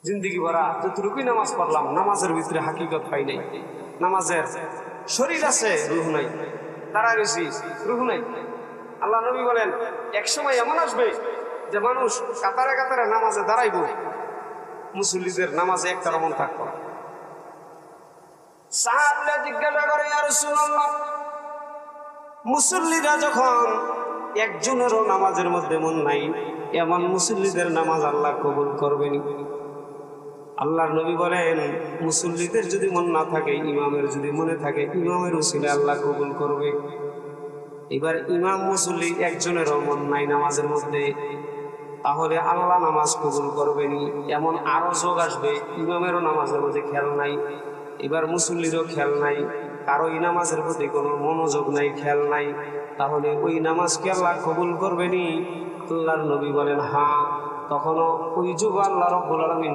জিন্দগি ভরা যতটুকুই নামাজ পড়লাম, নামাজের ভিতরে হাকিকত পাই নাই। নামাজের শরীর আছে, রূহ নাই। দাঁড়ায় রয়েছি, রূহ নাই। আল্লাহ নবী বলেন এক সময় এমন আসবে যে মানুষ কাতারে কাতারে নামাজে দাঁড়াইব, মুসল্লিদের নামাজে একটা রমন থাকতো না। সাহাবীরা জিজ্ঞাসা করে, ইয়া রাসূলুল্লাহ, মুসল্লিরা যখন একজনেরও নামাজের মধ্যে মন নাই, এমন মুসল্লিদের নামাজ আল্লাহ কবুল করবেন? আল্লাহর নবী বলেন, মুসল্লিদের যদি মন না থাকে, ইমামের যদি মনে থাকে, ইমামের উসিলায় আল্লাহ কবুল করবে। এবার ইমাম মুসল্লি একজনেরও মন নাই নামাজের মধ্যে, তাহলে আল্লাহ নামাজ কবুল করবেনি। এমন আরো যোগ আসবে, ইমামেরও নামাজের মধ্যে খেয়াল নাই, এবার মুসল্লিরও খেয়াল নাই, কারো এই নামাজের প্রতি কোনো মনোযোগ নাই, খেয়াল নাই, তাহলে ওই নামাজকে আল্লাহ কবুল করবেনি? আল্লাহর নবী বলেন হ্যাঁ, তখনও ওই যুগ আল্লাহ রাব্বুল আলামিন